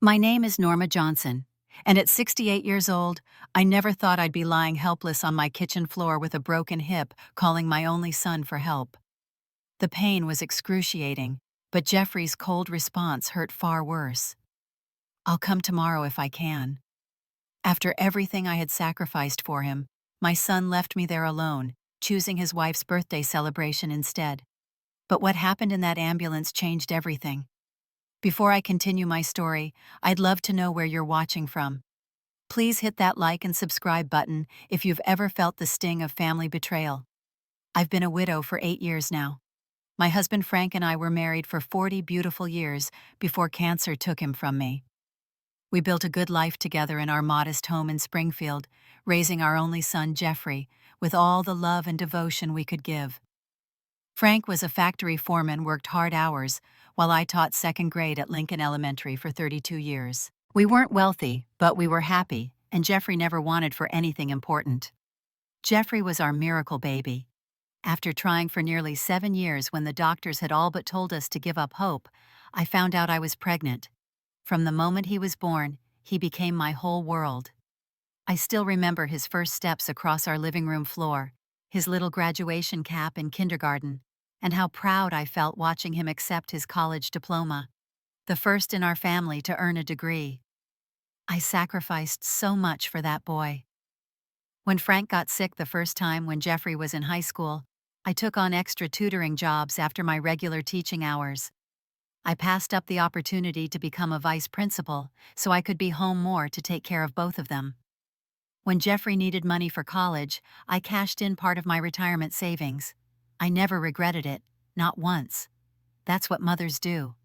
My name is Norma Johnson, and at 68 years old, I never thought I'd be lying helpless on my kitchen floor with a broken hip, calling my only son for help. The pain was excruciating, but Jeffrey's cold response hurt far worse. "I'll come tomorrow if I can." After everything I had sacrificed for him, my son left me there alone, choosing his wife's birthday celebration instead. But what happened in that ambulance changed everything. Before I continue my story, I'd love to know where you're watching from. Please hit that like and subscribe button if you've ever felt the sting of family betrayal. I've been a widow for 8 years now. My husband Frank and I were married for 40 beautiful years before cancer took him from me. We built a good life together in our modest home in Springfield, raising our only son Jeffrey with all the love and devotion we could give. Frank was a factory foreman, worked hard hours, while I taught second grade at Lincoln Elementary for 32 years. We weren't wealthy, but we were happy, and Jeffrey never wanted for anything important. Jeffrey was our miracle baby. After trying for nearly 7 years when the doctors had all but told us to give up hope, I found out I was pregnant. From the moment he was born, he became my whole world. I still remember his first steps across our living room floor, his little graduation cap in kindergarten, and how proud I felt watching him accept his college diploma, the first in our family to earn a degree. I sacrificed so much for that boy. When Frank got sick the first time when Jeffrey was in high school, I took on extra tutoring jobs after my regular teaching hours. I passed up the opportunity to become a vice principal so I could be home more to take care of both of them. When Jeffrey needed money for college, I cashed in part of my retirement savings. I never regretted it, not once. That's what mothers do.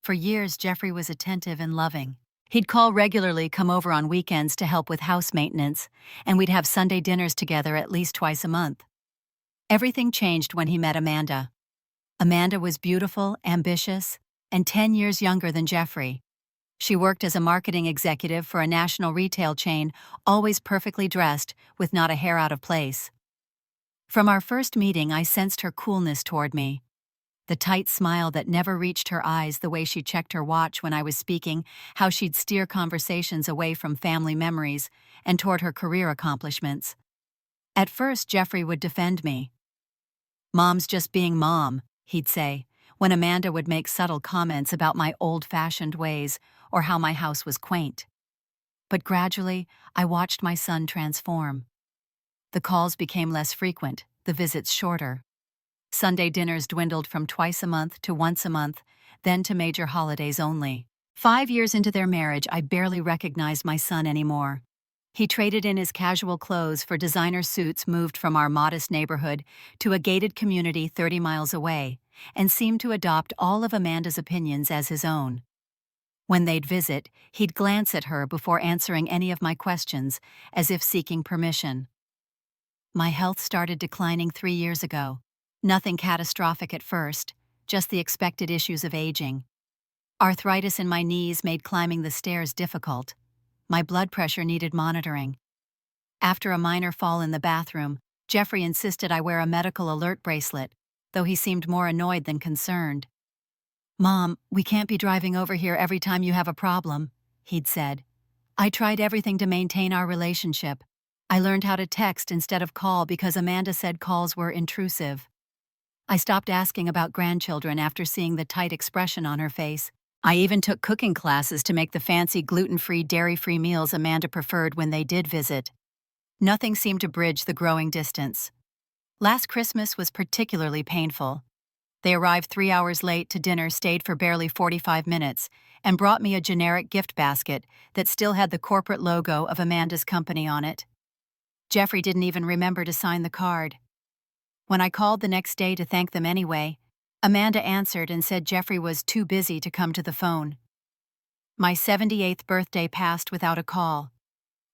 For years, Jeffrey was attentive and loving. He'd call regularly, come over on weekends to help with house maintenance, and we'd have Sunday dinners together at least twice a month. Everything changed when he met Amanda. Amanda was beautiful, ambitious, and 10 years younger than Jeffrey. She worked as a marketing executive for a national retail chain, always perfectly dressed, with not a hair out of place. From our first meeting, I sensed her coolness toward me. The tight smile that never reached her eyes, the way she checked her watch when I was speaking, how she'd steer conversations away from family memories and toward her career accomplishments. At first, Jeffrey would defend me. "Mom's just being mom," he'd say, when Amanda would make subtle comments about my old-fashioned ways or how my house was quaint. But gradually, I watched my son transform. The calls became less frequent, the visits shorter. Sunday dinners dwindled from twice a month to once a month, then to major holidays only. 5 years into their marriage, I barely recognized my son anymore. He traded in his casual clothes for designer suits, moved from our modest neighborhood to a gated community 30 miles away, and seemed to adopt all of Amanda's opinions as his own. When they'd visit, he'd glance at her before answering any of my questions, as if seeking permission. My health started declining 3 years ago. Nothing catastrophic at first, just the expected issues of aging. Arthritis in my knees made climbing the stairs difficult. My blood pressure needed monitoring. After a minor fall in the bathroom, Jeffrey insisted I wear a medical alert bracelet, though he seemed more annoyed than concerned. "Mom, we can't be driving over here every time you have a problem," he'd said. "I tried everything to maintain our relationship. I learned how to text instead of call because Amanda said calls were intrusive. I stopped asking about grandchildren after seeing the tight expression on her face. I even took cooking classes to make the fancy gluten-free, dairy-free meals Amanda preferred when they did visit. Nothing seemed to bridge the growing distance. Last Christmas was particularly painful. They arrived 3 hours late to dinner, stayed for barely 45 minutes, and brought me a generic gift basket that still had the corporate logo of Amanda's company on it. Jeffrey didn't even remember to sign the card. When I called the next day to thank them anyway, Amanda answered and said Jeffrey was too busy to come to the phone. My 78th birthday passed without a call.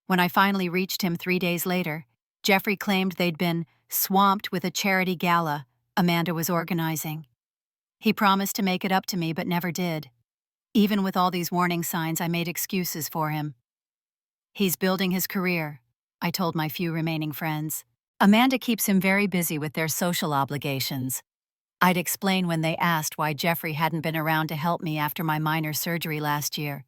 When I finally reached him 3 days later, Jeffrey claimed they'd been swamped with a charity gala Amanda was organizing. He promised to make it up to me but never did. Even with all these warning signs, I made excuses for him. "He's building his career," I told my few remaining friends. "Amanda keeps him very busy with their social obligations." I'd explain when they asked why Jeffrey hadn't been around to help me after my minor surgery last year.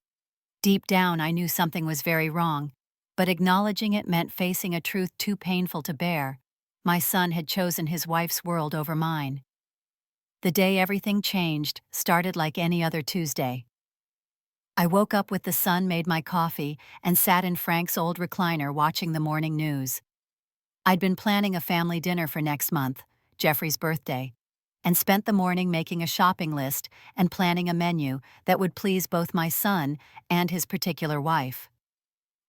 Deep down, I knew something was very wrong, but acknowledging it meant facing a truth too painful to bear. My son had chosen his wife's world over mine. The day everything changed started like any other Tuesday. I woke up with the sun, made my coffee, and sat in Frank's old recliner watching the morning news. I'd been planning a family dinner for next month, Jeffrey's birthday, and spent the morning making a shopping list and planning a menu that would please both my son and his particular wife.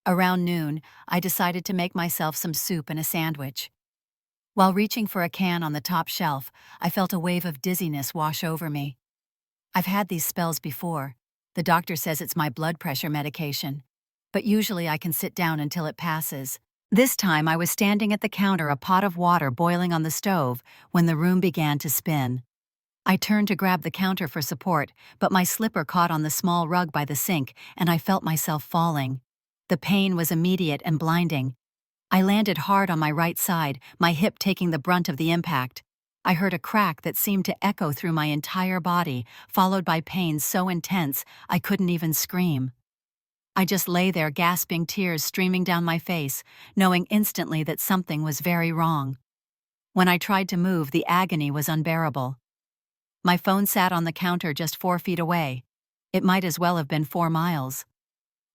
Around noon, I decided to make myself some soup and a sandwich. While reaching for a can on the top shelf, I felt a wave of dizziness wash over me. I've had these spells before. The doctor says it's my blood pressure medication, but usually I can sit down until it passes. This time I was standing at the counter, a pot of water boiling on the stove, when the room began to spin. I turned to grab the counter for support, but my slipper caught on the small rug by the sink and I felt myself falling. The pain was immediate and blinding. I landed hard on my right side, my hip taking the brunt of the impact. I heard a crack that seemed to echo through my entire body, followed by pain so intense I couldn't even scream. I just lay there, gasping, tears streaming down my face, knowing instantly that something was very wrong. When I tried to move, the agony was unbearable. My phone sat on the counter just 4 feet away. It might as well have been 4 miles.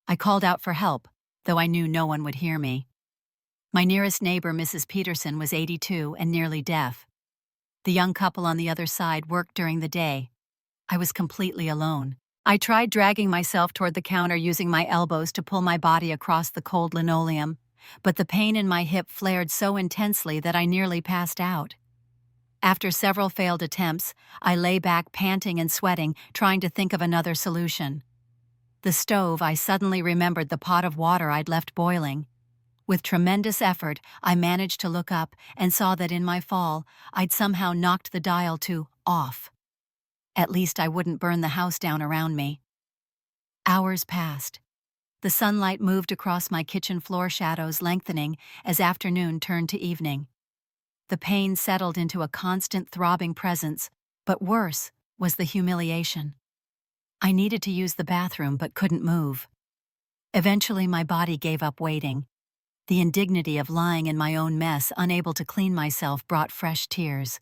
I called out for help, though I knew no one would hear me. My nearest neighbor, Mrs. Peterson, was 82 and nearly deaf. The young couple on the other side worked during the day. I was completely alone. I tried dragging myself toward the counter, using my elbows to pull my body across the cold linoleum, but the pain in my hip flared so intensely that I nearly passed out. After several failed attempts, I lay back, panting and sweating, trying to think of another solution. The stove, I suddenly remembered the pot of water I'd left boiling. With tremendous effort, I managed to look up and saw that in my fall, I'd somehow knocked the dial to off. At least I wouldn't burn the house down around me. Hours passed. The sunlight moved across my kitchen floor, shadows lengthening as afternoon turned to evening. The pain settled into a constant throbbing presence, but worse was the humiliation. I needed to use the bathroom but couldn't move. Eventually my body gave up waiting. The indignity of lying in my own mess, unable to clean myself, brought fresh tears.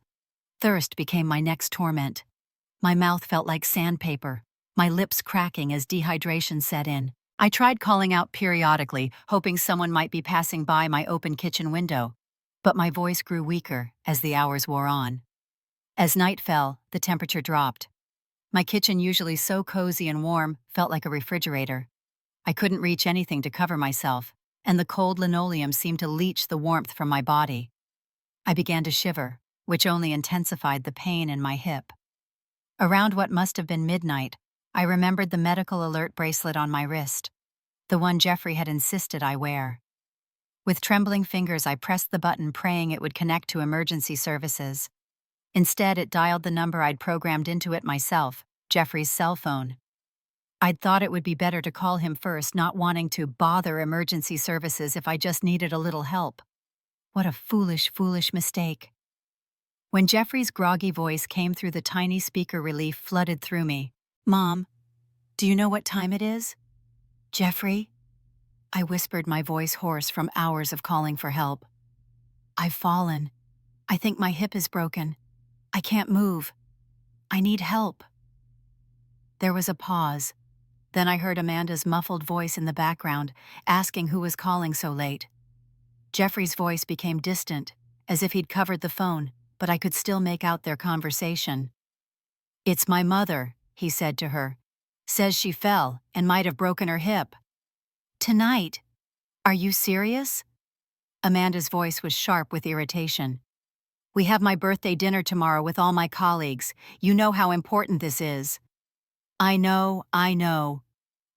Thirst became my next torment. My mouth felt like sandpaper, my lips cracking as dehydration set in. I tried calling out periodically, hoping someone might be passing by my open kitchen window, but my voice grew weaker as the hours wore on. As night fell, the temperature dropped. My kitchen, usually so cozy and warm, felt like a refrigerator. I couldn't reach anything to cover myself, and the cold linoleum seemed to leach the warmth from my body. I began to shiver, which only intensified the pain in my hip. Around what must have been midnight, I remembered the medical alert bracelet on my wrist, the one Jeffrey had insisted I wear. With trembling fingers, I pressed the button, praying it would connect to emergency services. Instead, it dialed the number I'd programmed into it myself, Jeffrey's cell phone. I'd thought it would be better to call him first, not wanting to bother emergency services if I just needed a little help. What a foolish, foolish mistake. When Jeffrey's groggy voice came through the tiny speaker, relief flooded through me. "Mom, do you know what time it is?" "Jeffrey?" I whispered, my voice hoarse from hours of calling for help. "I've fallen. I think my hip is broken. I can't move. I need help." There was a pause. Then I heard Amanda's muffled voice in the background, asking who was calling so late. Jeffrey's voice became distant, as if he'd covered the phone, but I could still make out their conversation. "It's my mother," he said to her. "Says she fell and might have broken her hip." "Tonight? Are you serious?" Amanda's voice was sharp with irritation. "We have my birthday dinner tomorrow with all my colleagues. You know how important this is." I know,"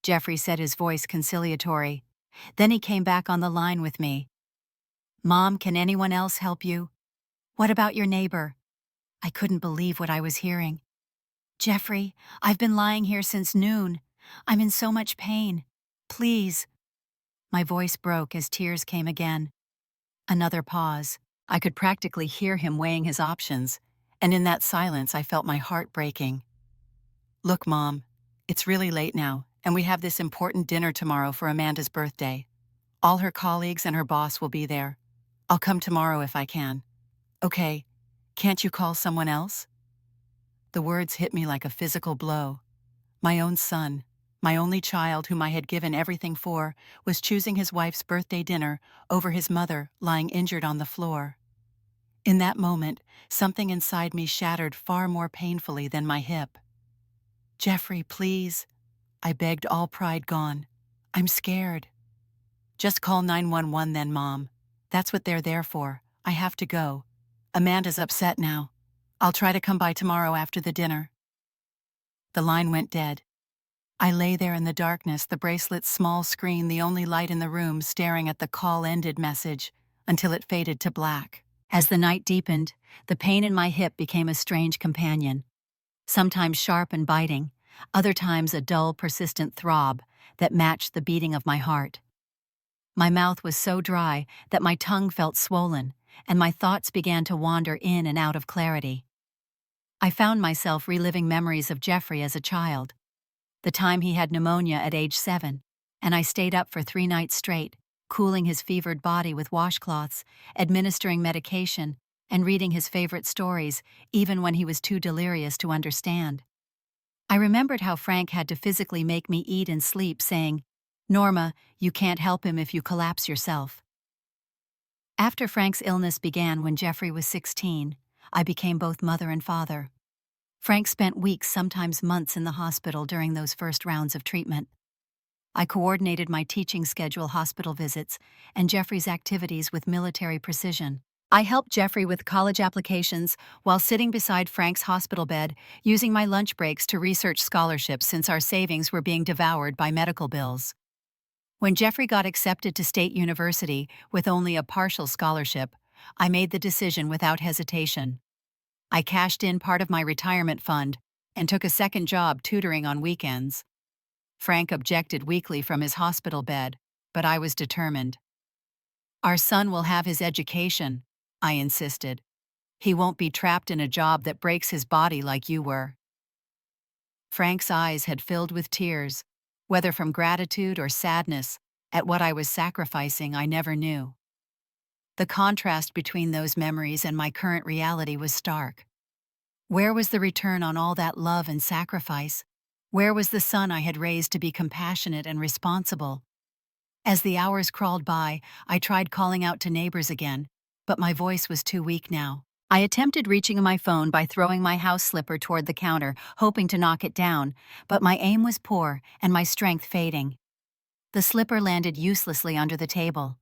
Jeffrey said, his voice conciliatory. Then he came back on the line with me. "Mom, can anyone else help you? What about your neighbor?" I couldn't believe what I was hearing. "Jeffrey, I've been lying here since noon. I'm in so much pain. Please." My voice broke as tears came again. Another pause. I could practically hear him weighing his options, and in that silence I felt my heart breaking. "Look, Mom, it's really late now, and we have this important dinner tomorrow for Amanda's birthday. All her colleagues and her boss will be there. I'll come tomorrow if I can. Okay, can't you call someone else? The words hit me like a physical blow. My own son, my only child whom I had given everything for, was choosing his wife's birthday dinner over his mother lying injured on the floor. In that moment, something inside me shattered far more painfully than my hip. "Jeffrey, please," I begged, all pride gone. "I'm scared." "Just call 911 then, Mom. That's what they're there for. I have to go. Amanda's upset now. I'll try to come by tomorrow after the dinner." The line went dead. I lay there in the darkness, the bracelet's small screen the only light in the room, staring at the call-ended message until it faded to black. As the night deepened, the pain in my hip became a strange companion, sometimes sharp and biting, other times a dull, persistent throb that matched the beating of my heart. My mouth was so dry that my tongue felt swollen, and my thoughts began to wander in and out of clarity. I found myself reliving memories of Jeffrey as a child, the time he had pneumonia at age 7, and I stayed up for 3 nights straight, cooling his fevered body with washcloths, administering medication, and reading his favorite stories, even when he was too delirious to understand. I remembered how Frank had to physically make me eat and sleep, saying, "Norma, you can't help him if you collapse yourself." After Frank's illness began when Jeffrey was 16, I became both mother and father. Frank spent weeks, sometimes months, in the hospital during those first rounds of treatment. I coordinated my teaching schedule, hospital visits, and Jeffrey's activities with military precision. I helped Jeffrey with college applications while sitting beside Frank's hospital bed, using my lunch breaks to research scholarships since our savings were being devoured by medical bills. When Jeffrey got accepted to State University with only a partial scholarship, I made the decision without hesitation. I cashed in part of my retirement fund and took a second job tutoring on weekends. Frank objected weakly from his hospital bed, but I was determined. "Our son will have his education," I insisted. "He won't be trapped in a job that breaks his body like you were." Frank's eyes had filled with tears, whether from gratitude or sadness at what I was sacrificing, I never knew. The contrast between those memories and my current reality was stark. Where was the return on all that love and sacrifice? Where was the son I had raised to be compassionate and responsible? As the hours crawled by, I tried calling out to neighbors again, but my voice was too weak now. I attempted reaching my phone by throwing my house slipper toward the counter, hoping to knock it down, but my aim was poor and my strength fading. The slipper landed uselessly under the table.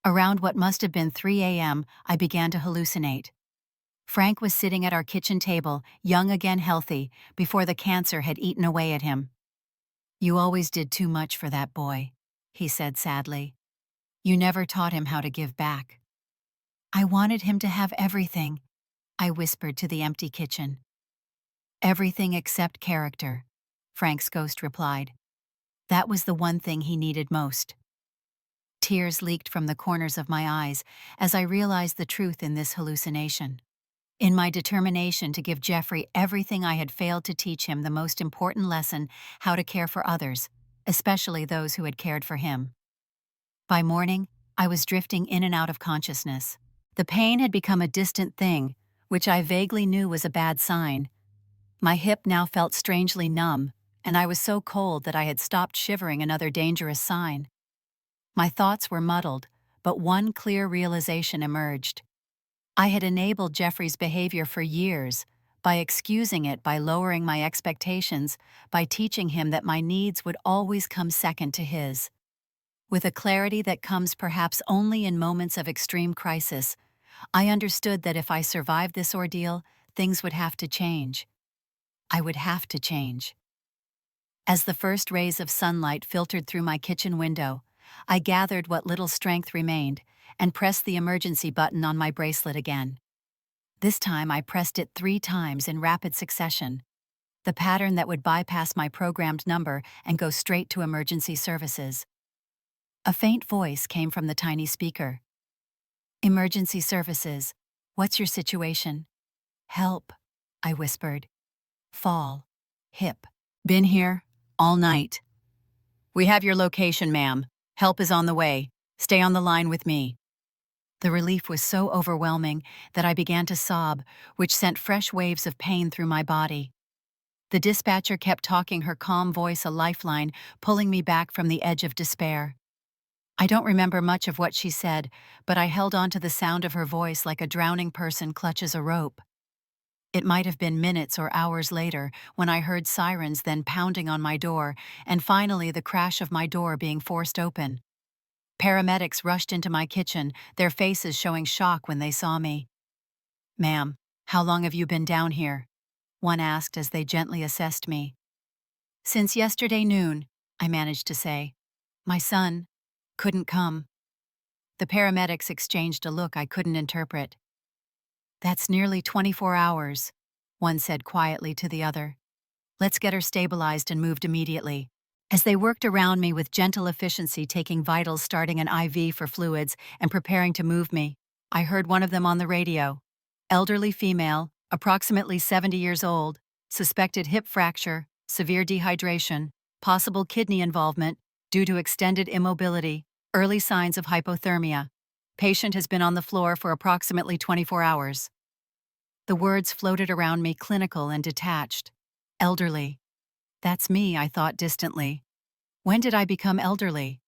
Around what must have been 3 a.m., I began to hallucinate. Frank was sitting at our kitchen table, young again, healthy, before the cancer had eaten away at him. "You always did too much for that boy," he said sadly. "You never taught him how to give back." "I wanted him to have everything," I whispered to the empty kitchen. "Everything except character," Frank's ghost replied. "That was the one thing he needed most." Tears leaked from the corners of my eyes as I realized the truth in this hallucination. In my determination to give Jeffrey everything, I had failed to teach him the most important lesson: how to care for others, especially those who had cared for him. By morning, I was drifting in and out of consciousness. The pain had become a distant thing, which I vaguely knew was a bad sign. My hip now felt strangely numb, and I was so cold that I had stopped shivering, another dangerous sign. My thoughts were muddled, but one clear realization emerged. I had enabled Jeffrey's behavior for years, by excusing it, by lowering my expectations, by teaching him that my needs would always come second to his. With a clarity that comes perhaps only in moments of extreme crisis, I understood that if I survived this ordeal, things would have to change. I would have to change. As the first rays of sunlight filtered through my kitchen window, I gathered what little strength remained and pressed the emergency button on my bracelet again. This time I pressed it 3 times in rapid succession, the pattern that would bypass my programmed number and go straight to emergency services. A faint voice came from the tiny speaker. "Emergency services. What's your situation?" "Help," I whispered. "Fall. Hip. Been here all night." "We have your location, ma'am. Help is on the way. Stay on the line with me." The relief was so overwhelming that I began to sob, which sent fresh waves of pain through my body. The dispatcher kept talking, her calm voice a lifeline, pulling me back from the edge of despair. I don't remember much of what she said, but I held on to the sound of her voice like a drowning person clutches a rope. It might have been minutes or hours later when I heard sirens, then pounding on my door, and finally the crash of my door being forced open. Paramedics rushed into my kitchen, their faces showing shock when they saw me. "Ma'am, how long have you been down here?" one asked as they gently assessed me. "Since yesterday noon," I managed to say. "My son couldn't come." The paramedics exchanged a look I couldn't interpret. "That's nearly 24 hours," one said quietly to the other. "Let's get her stabilized and moved immediately." As they worked around me with gentle efficiency, taking vitals, starting an IV for fluids, and preparing to move me, I heard one of them on the radio. "Elderly female, approximately 70 years old, suspected hip fracture, severe dehydration, possible kidney involvement due to extended immobility, early signs of hypothermia. Patient has been on the floor for approximately 24 hours." The words floated around me, clinical and detached. Elderly. That's me, I thought distantly. When did I become elderly?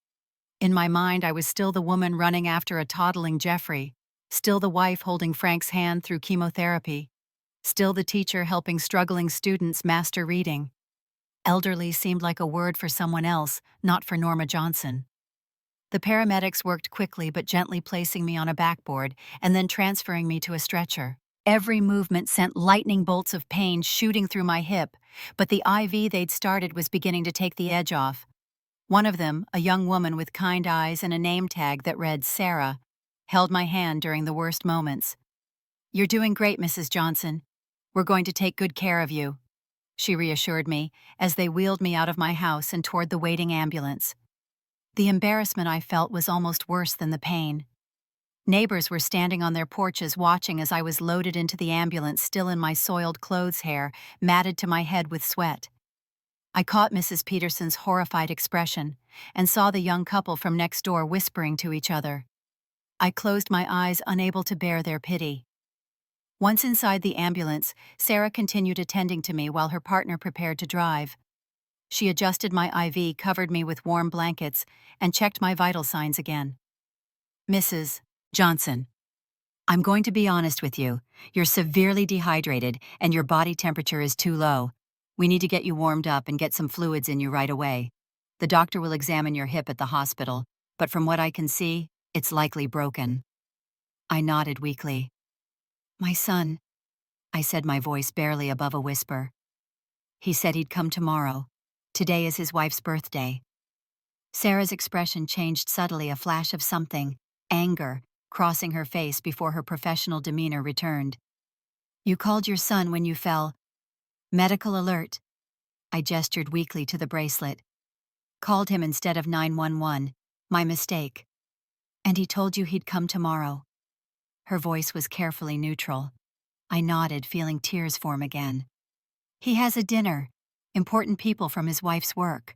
In my mind, I was still the woman running after a toddling Jeffrey, still the wife holding Frank's hand through chemotherapy, still the teacher helping struggling students master reading. Elderly seemed like a word for someone else, not for Norma Johnson. The paramedics worked quickly but gently, placing me on a backboard and then transferring me to a stretcher. Every movement sent lightning bolts of pain shooting through my hip, but the IV they'd started was beginning to take the edge off. One of them, a young woman with kind eyes and a name tag that read Sarah, held my hand during the worst moments. "You're doing great, Mrs. Johnson. We're going to take good care of you," she reassured me as they wheeled me out of my house and toward the waiting ambulance. The embarrassment I felt was almost worse than the pain. Neighbors were standing on their porches watching as I was loaded into the ambulance, still in my soiled clothes, hair matted to my head with sweat. I caught Mrs. Peterson's horrified expression and saw the young couple from next door whispering to each other. I closed my eyes, unable to bear their pity. Once inside the ambulance, Sarah continued attending to me while her partner prepared to drive. She adjusted my IV, covered me with warm blankets, and checked my vital signs again. "Mrs. Johnson, I'm going to be honest with you. You're severely dehydrated and your body temperature is too low. We need to get you warmed up and get some fluids in you right away. The doctor will examine your hip at the hospital, but from what I can see, it's likely broken." I nodded weakly. "My son," I said, my voice barely above a whisper. "He said he'd come tomorrow. Today is his wife's birthday." Sarah's expression changed subtly, a flash of something, anger, crossing her face before her professional demeanor returned. "You called your son when you fell. Medical alert." I gestured weakly to the bracelet. "Called him instead of 911. My mistake." "And he told you he'd come tomorrow." Her voice was carefully neutral. I nodded, feeling tears form again. "He has a dinner. Important people from his wife's work."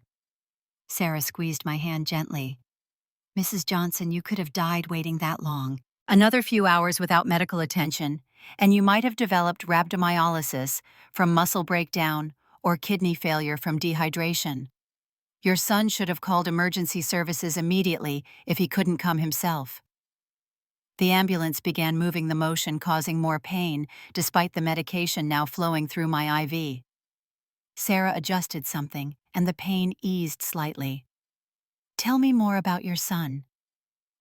Sarah squeezed my hand gently. "Mrs. Johnson, you could have died waiting that long. Another few hours without medical attention, and you might have developed rhabdomyolysis from muscle breakdown or kidney failure from dehydration. Your son should have called emergency services immediately if he couldn't come himself." The ambulance began moving, the motion causing more pain, despite the medication now flowing through my IV. Sarah adjusted something, and the pain eased slightly. "Tell me more about your son,"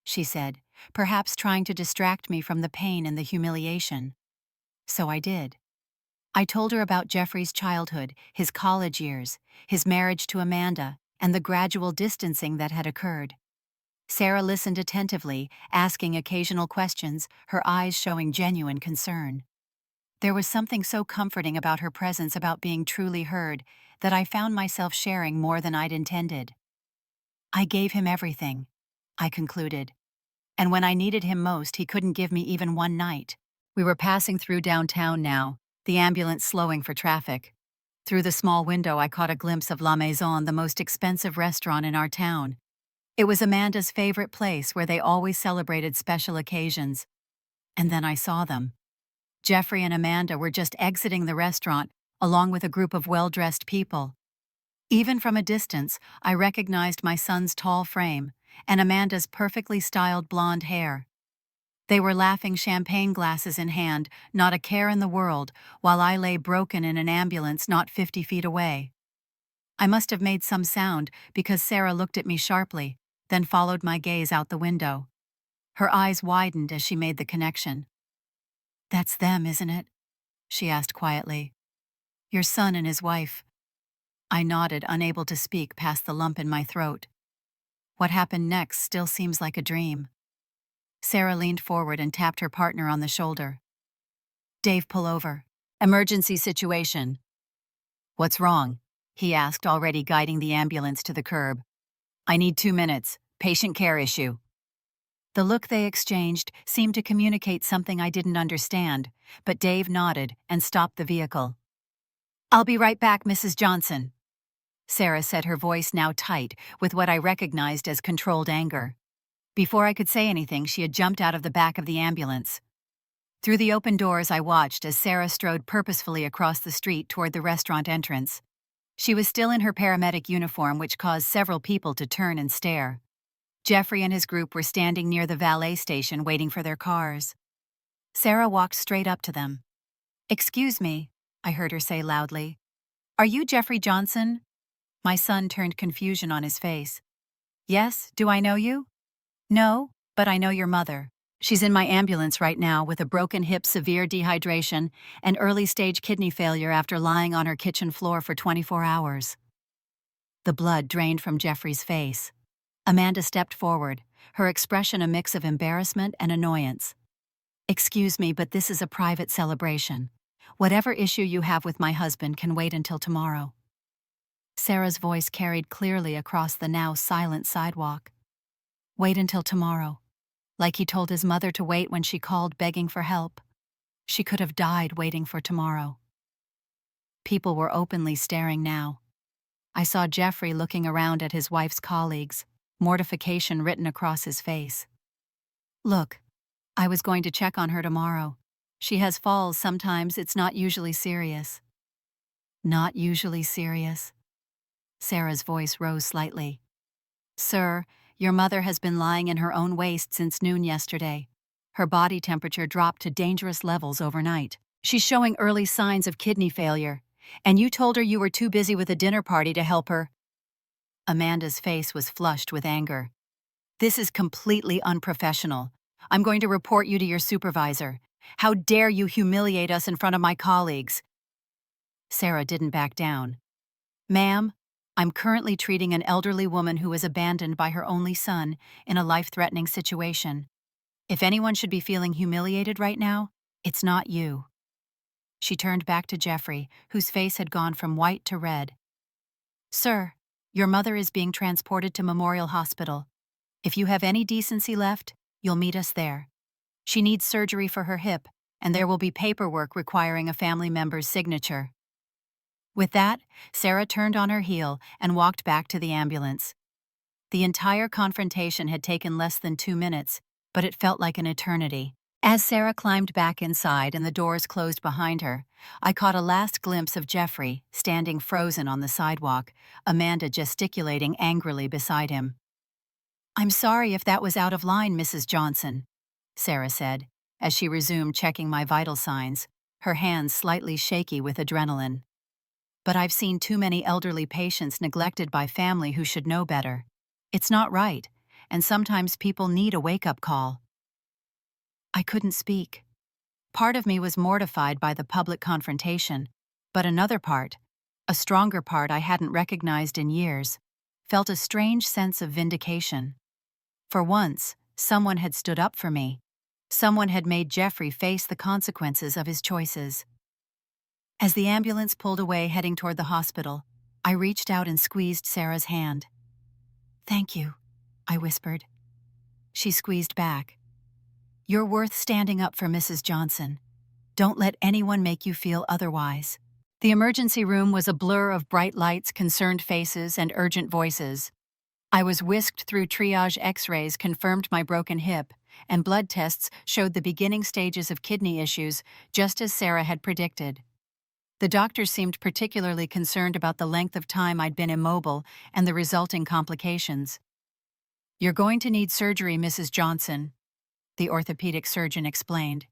she said, perhaps trying to distract me from the pain and the humiliation. So I did. I told her about Jeffrey's childhood, his college years, his marriage to Amanda, and the gradual distancing that had occurred. Sarah listened attentively, asking occasional questions, her eyes showing genuine concern. There was something so comforting about her presence, about being truly heard, that I found myself sharing more than I'd intended. "I gave him everything," I concluded. "And when I needed him most, he couldn't give me even one night." We were passing through downtown now, the ambulance slowing for traffic. Through the small window, I caught a glimpse of La Maison, the most expensive restaurant in our town. It was Amanda's favorite place where they always celebrated special occasions. And then I saw them. Jeffrey and Amanda were just exiting the restaurant, along with a group of well-dressed people. Even from a distance, I recognized my son's tall frame and Amanda's perfectly styled blonde hair. They were laughing, champagne glasses in hand, not a care in the world, while I lay broken in an ambulance not 50 feet away. I must have made some sound because Sarah looked at me sharply, then followed my gaze out the window. Her eyes widened as she made the connection. "That's them, isn't it?" she asked quietly. "Your son and his wife." I nodded, unable to speak past the lump in my throat. What happened next still seems like a dream. Sarah leaned forward and tapped her partner on the shoulder. "Dave, pull over. Emergency situation." "What's wrong?" he asked, already guiding the ambulance to the curb. "I need 2 minutes. Patient care issue." The look they exchanged seemed to communicate something I didn't understand, but Dave nodded and stopped the vehicle. "I'll be right back, Mrs. Johnson," Sarah said, her voice now tight with what I recognized as controlled anger. Before I could say anything, she had jumped out of the back of the ambulance. Through the open doors, I watched as Sarah strode purposefully across the street toward the restaurant entrance. She was still in her paramedic uniform, which caused several people to turn and stare. Jeffrey and his group were standing near the valet station waiting for their cars. Sarah walked straight up to them. "Excuse me," I heard her say loudly. "Are you Jeffrey Johnson?" My son turned confusion on his face. "Yes, do I know you?" "No, but I know your mother. She's in my ambulance right now with a broken hip, severe dehydration, and early-stage kidney failure after lying on her kitchen floor for 24 hours. The blood drained from Jeffrey's face. Amanda stepped forward, her expression a mix of embarrassment and annoyance. "Excuse me, but this is a private celebration. Whatever issue you have with my husband can wait until tomorrow." Sarah's voice carried clearly across the now silent sidewalk. Wait until tomorrow. Like he told his mother to wait when she called begging for help. She could have died waiting for tomorrow. People were openly staring now. I saw Jeffrey looking around at his wife's colleagues, mortification written across his face. "Look, I was going to check on her tomorrow. She has falls sometimes, it's not usually serious." "Not usually serious?" Sarah's voice rose slightly. "Sir, your mother has been lying in her own waste since noon yesterday. Her body temperature dropped to dangerous levels overnight. She's showing early signs of kidney failure, and you told her you were too busy with a dinner party to help her." Amanda's face was flushed with anger. "This is completely unprofessional. I'm going to report you to your supervisor. How dare you humiliate us in front of my colleagues?" Sarah didn't back down. "Ma'am, I'm currently treating an elderly woman who was abandoned by her only son in a life-threatening situation. If anyone should be feeling humiliated right now, it's not you." She turned back to Jeffrey, whose face had gone from white to red. "Sir, your mother is being transported to Memorial Hospital. If you have any decency left, you'll meet us there. She needs surgery for her hip, and there will be paperwork requiring a family member's signature." With that, Sarah turned on her heel and walked back to the ambulance. The entire confrontation had taken less than 2 minutes, but it felt like an eternity. As Sarah climbed back inside and the doors closed behind her, I caught a last glimpse of Jeffrey, standing frozen on the sidewalk, Amanda gesticulating angrily beside him. "I'm sorry if that was out of line, Mrs. Johnson," Sarah said, as she resumed checking my vital signs, her hands slightly shaky with adrenaline. "But I've seen too many elderly patients neglected by family who should know better. It's not right, and sometimes people need a wake-up call." I couldn't speak. Part of me was mortified by the public confrontation, but another part, a stronger part I hadn't recognized in years, felt a strange sense of vindication. For once, someone had stood up for me. Someone had made Jeffrey face the consequences of his choices. As the ambulance pulled away heading toward the hospital, I reached out and squeezed Sarah's hand. "Thank you," I whispered. She squeezed back. "You're worth standing up for, Mrs. Johnson. Don't let anyone make you feel otherwise." The emergency room was a blur of bright lights, concerned faces, and urgent voices. I was whisked through triage x-rays confirmed my broken hip, and blood tests showed the beginning stages of kidney issues, just as Sarah had predicted. The doctors seemed particularly concerned about the length of time I'd been immobile and the resulting complications. "You're going to need surgery, Mrs. Johnson," the orthopedic surgeon explained.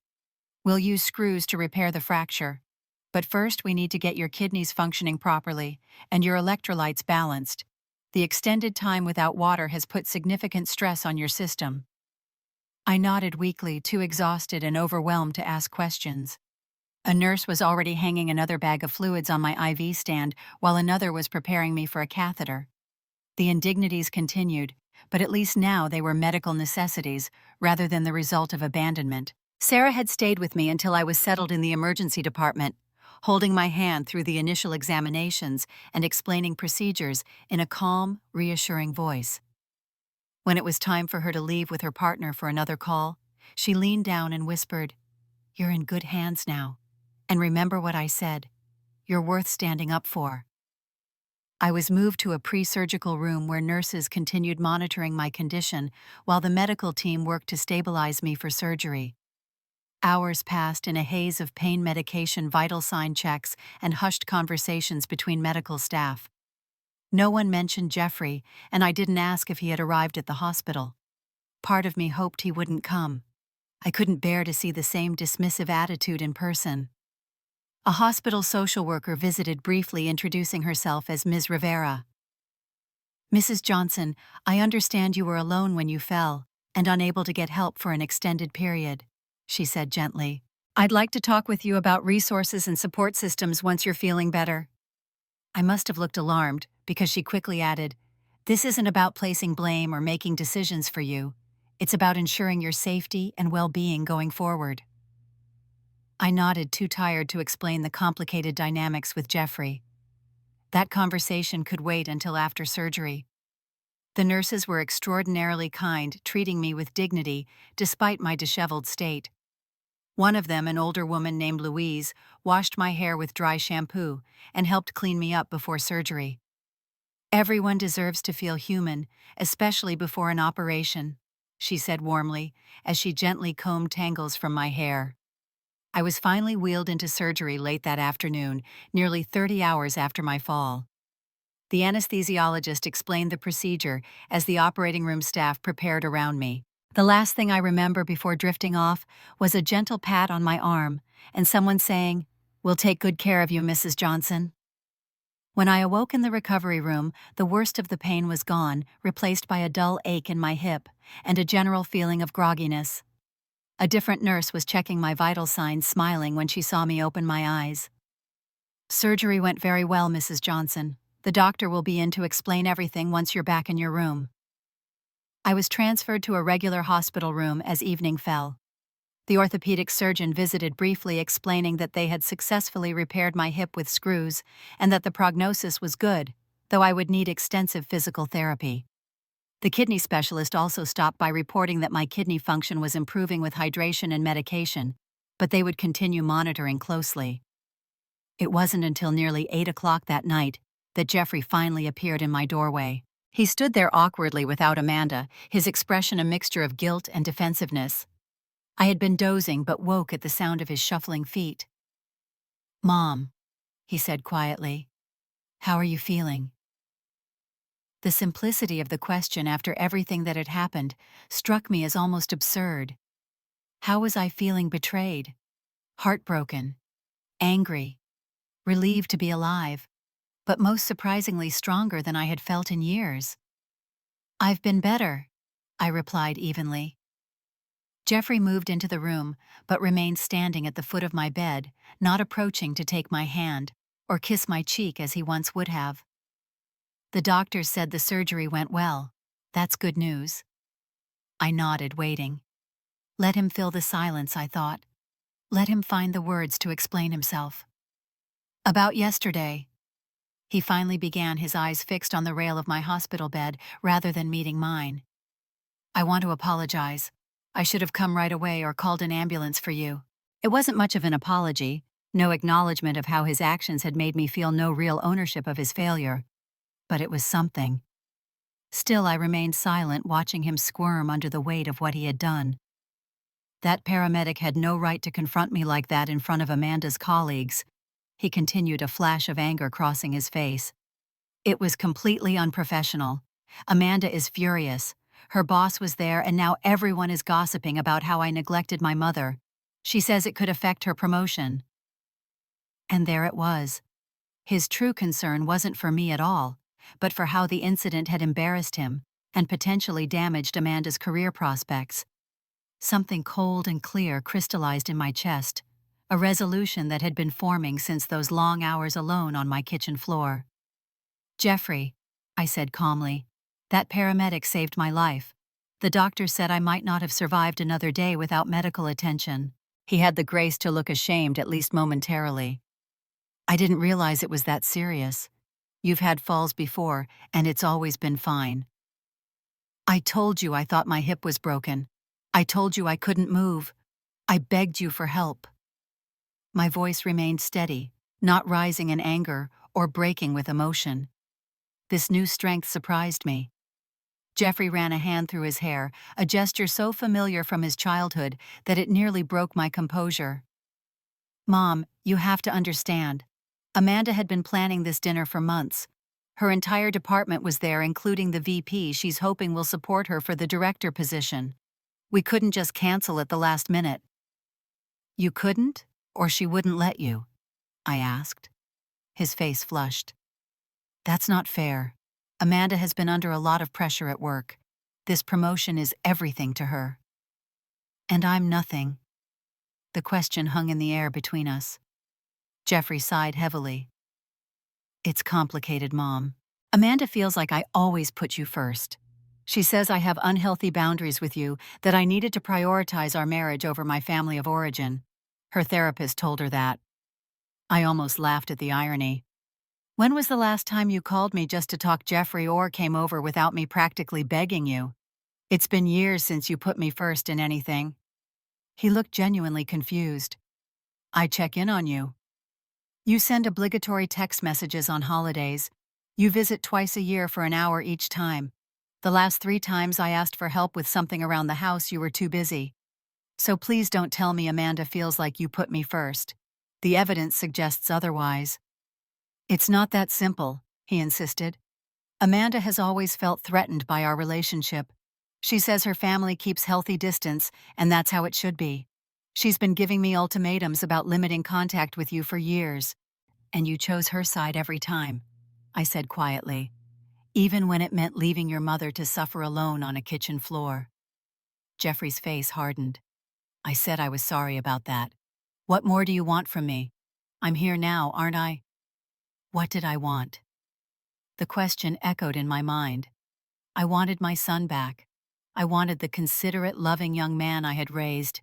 "We'll use screws to repair the fracture. But first we need to get your kidneys functioning properly and your electrolytes balanced. The extended time without water has put significant stress on your system." I nodded weakly, too exhausted and overwhelmed to ask questions. A nurse was already hanging another bag of fluids on my IV stand while another was preparing me for a catheter. The indignities continued, but at least now they were medical necessities rather than the result of abandonment. Sarah had stayed with me until I was settled in the emergency department, holding my hand through the initial examinations and explaining procedures in a calm, reassuring voice. When it was time for her to leave with her partner for another call, she leaned down and whispered, "You're in good hands now. And remember what I said. You're worth standing up for." I was moved to a pre-surgical room where nurses continued monitoring my condition while the medical team worked to stabilize me for surgery. Hours passed in a haze of pain medication vital sign checks and hushed conversations between medical staff. No one mentioned Jeffrey, and I didn't ask if he had arrived at the hospital. Part of me hoped he wouldn't come. I couldn't bear to see the same dismissive attitude in person. A hospital social worker visited briefly, introducing herself as Ms. Rivera. "Mrs. Johnson, I understand you were alone when you fell and unable to get help for an extended period," she said gently. "I'd like to talk with you about resources and support systems once you're feeling better." I must have looked alarmed because she quickly added, "This isn't about placing blame or making decisions for you. It's about ensuring your safety and well-being going forward." I nodded, too tired to explain the complicated dynamics with Jeffrey. That conversation could wait until after surgery. The nurses were extraordinarily kind, treating me with dignity despite my disheveled state. One of them, an older woman named Louise, washed my hair with dry shampoo and helped clean me up before surgery. "Everyone deserves to feel human, especially before an operation," she said warmly as she gently combed tangles from my hair. I was finally wheeled into surgery late that afternoon, nearly 30 hours after my fall. The anesthesiologist explained the procedure as the operating room staff prepared around me. The last thing I remember before drifting off was a gentle pat on my arm and someone saying, "We'll take good care of you, Mrs. Johnson." When I awoke in the recovery room, the worst of the pain was gone, replaced by a dull ache in my hip and a general feeling of grogginess. A different nurse was checking my vital signs, smiling when she saw me open my eyes. "Surgery went very well, Mrs. Johnson. The doctor will be in to explain everything once you're back in your room." I was transferred to a regular hospital room as evening fell. The orthopedic surgeon visited briefly, explaining that they had successfully repaired my hip with screws and that the prognosis was good, though I would need extensive physical therapy. The kidney specialist also stopped by reporting that my kidney function was improving with hydration and medication, but they would continue monitoring closely. It wasn't until nearly 8 o'clock that night that Jeffrey finally appeared in my doorway. He stood there awkwardly without Amanda, his expression a mixture of guilt and defensiveness. I had been dozing but woke at the sound of his shuffling feet. "Mom," he said quietly, "how are you feeling?" The simplicity of the question after everything that had happened struck me as almost absurd. How was I feeling? Betrayed, heartbroken, angry, relieved to be alive, but most surprisingly stronger than I had felt in years. "I've been better," I replied evenly. Jeffrey moved into the room, but remained standing at the foot of my bed, not approaching to take my hand or kiss my cheek as he once would have. "The doctors said the surgery went well. That's good news." I nodded, waiting. Let him fill the silence, I thought. Let him find the words to explain himself. "About yesterday," he finally began, his eyes fixed on the rail of my hospital bed rather than meeting mine. "I want to apologize. I should have come right away or called an ambulance for you." It wasn't much of an apology. no acknowledgement of how his actions had made me feel no real ownership of his failure. But it was something. Still, I remained silent, watching him squirm under the weight of what he had done. That paramedic had no right to confront me like that in front of Amanda's colleagues, he continued, a flash of anger crossing his face. It was completely unprofessional. Amanda is furious. Her boss was there, and now everyone is gossiping about how I neglected my mother. She says it could affect her promotion. And there it was. His true concern wasn't for me at all, but for how the incident had embarrassed him and potentially damaged Amanda's career prospects. Something cold and clear crystallized in my chest, a resolution that had been forming since those long hours alone on my kitchen floor. "Jeffrey," I said calmly, "that paramedic saved my life. The doctor said I might not have survived another day without medical attention." He had the grace to look ashamed, at least momentarily. "I didn't realize it was that serious. You've had falls before, and it's always been fine." "I told you I thought my hip was broken. I told you I couldn't move. I begged you for help." My voice remained steady, not rising in anger or breaking with emotion. This new strength surprised me. Jeffrey ran a hand through his hair, a gesture so familiar from his childhood that it nearly broke my composure. "Mom, you have to understand. Amanda had been planning this dinner for months. Her entire department was there, including the VP she's hoping will support her for the director position. We couldn't just cancel at the last minute." "You couldn't, or she wouldn't let you?" I asked. His face flushed. "That's not fair. Amanda has been under a lot of pressure at work. This promotion is everything to her. And I'm nothing." The question hung in the air between us. Jeffrey sighed heavily. "It's complicated, Mom. Amanda feels like I always put you first. She says I have unhealthy boundaries with you, that I needed to prioritize our marriage over my family of origin. Her therapist told her that." I almost laughed at the irony. "When was the last time you called me just to talk, Jeffrey, or came over without me practically begging you? It's been years since you put me first in anything." He looked genuinely confused. "I check in on you. You send obligatory text messages on holidays. You visit twice a year for an hour each time. The last 3 times I asked for help with something around the house, you were too busy. So please don't tell me Amanda feels like you put me first. The evidence suggests otherwise." "It's not that simple," he insisted. "Amanda has always felt threatened by our relationship. She says her family keeps healthy distance, and that's how it should be. She's been giving me ultimatums about limiting contact with you for years. And you chose her side every time," I said quietly, "even when it meant leaving your mother to suffer alone on a kitchen floor." Jeffrey's face hardened. I said I was sorry about that. "What more do you want from me? I'm here now, aren't I?" What did I want? The question echoed in my mind. I wanted my son back. I wanted the considerate, loving young man I had raised.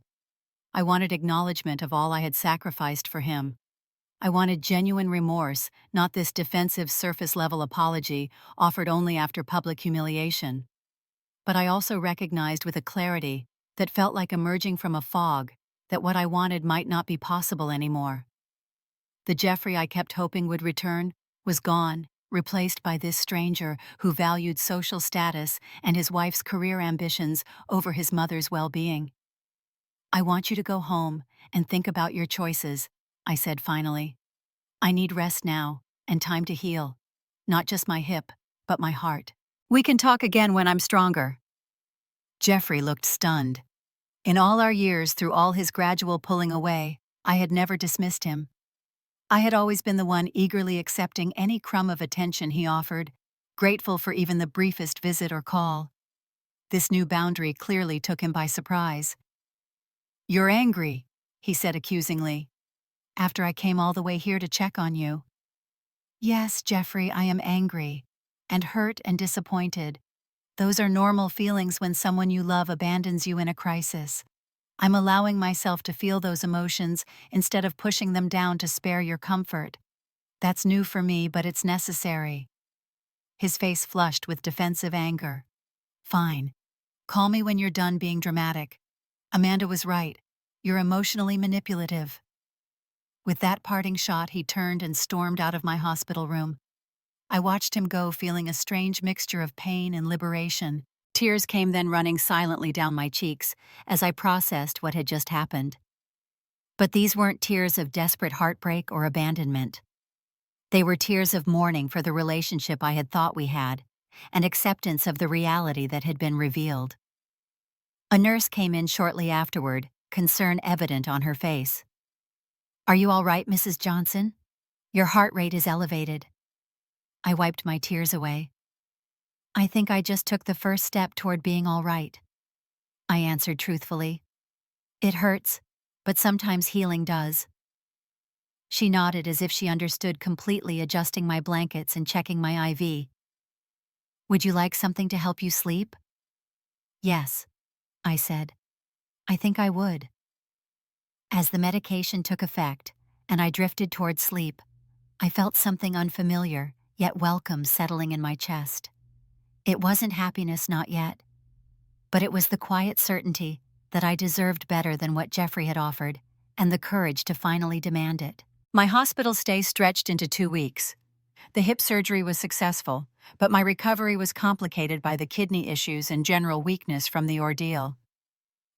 I wanted acknowledgement of all I had sacrificed for him. I wanted genuine remorse, not this defensive surface-level apology offered only after public humiliation. But I also recognized with a clarity that felt like emerging from a fog that what I wanted might not be possible anymore. The Jeffrey I kept hoping would return was gone, replaced by this stranger who valued social status and his wife's career ambitions over his mother's well-being. "I want you to go home and think about your choices," I said finally. "I need rest now and time to heal. Not just my hip, but my heart. We can talk again when I'm stronger." Jeffrey looked stunned. In all our years, through all his gradual pulling away, I had never dismissed him. I had always been the one eagerly accepting any crumb of attention he offered, grateful for even the briefest visit or call. This new boundary clearly took him by surprise. "You're angry," he said accusingly, "after I came all the way here to check on you." "Yes, Jeffrey, I am angry, and hurt and disappointed. Those are normal feelings when someone you love abandons you in a crisis. I'm allowing myself to feel those emotions instead of pushing them down to spare your comfort. That's new for me, but it's necessary." His face flushed with defensive anger. "Fine. Call me when you're done being dramatic. Amanda was right. You're emotionally manipulative." With that parting shot, he turned and stormed out of my hospital room. I watched him go, feeling a strange mixture of pain and liberation. Tears came then running silently down my cheeks as I processed what had just happened. But these weren't tears of desperate heartbreak or abandonment. They were tears of mourning for the relationship I had thought we had, and acceptance of the reality that had been revealed. A nurse came in shortly afterward, concern evident on her face. "Are you all right, Mrs. Johnson? Your heart rate is elevated." I wiped my tears away. "I think I just took the first step toward being all right," I answered truthfully. "It hurts, but sometimes healing does." She nodded as if she understood completely, adjusting my blankets and checking my IV. "Would you like something to help you sleep?" "Yes," I said. "I think I would." As the medication took effect and I drifted toward sleep, I felt something unfamiliar, yet welcome, settling in my chest. It wasn't happiness, not yet, but it was the quiet certainty that I deserved better than what Jeffrey had offered, and the courage to finally demand it. My hospital stay stretched into 2 weeks. The hip surgery was successful, but my recovery was complicated by the kidney issues and general weakness from the ordeal.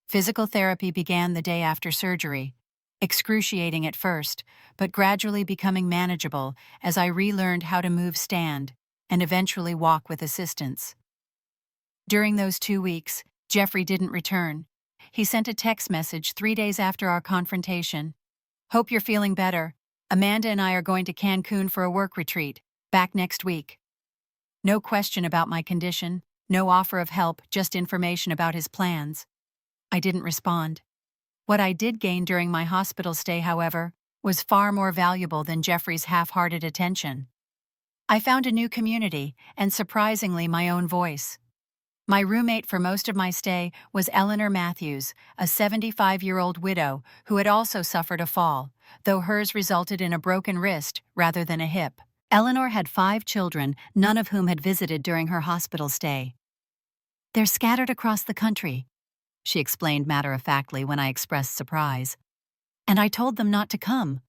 Physical therapy began the day after surgery, excruciating at first, but gradually becoming manageable as I relearned how to move, stand, and eventually walk with assistance. During those 2 weeks, Jeffrey didn't return. He sent a text message 3 days after our confrontation. "Hope you're feeling better. Amanda and I are going to Cancun for a work retreat, back next week." No question about my condition, no offer of help, just information about his plans. I didn't respond. What I did gain during my hospital stay, however, was far more valuable than Jeffrey's half-hearted attention. I found a new community, and surprisingly, my own voice. My roommate for most of my stay was Eleanor Matthews, a 75-year-old widow who had also suffered a fall, though hers resulted in a broken wrist rather than a hip. Eleanor had 5 children, none of whom had visited during her hospital stay. "They're scattered across the country," she explained matter-of-factly when I expressed surprise. "And I told them not to come.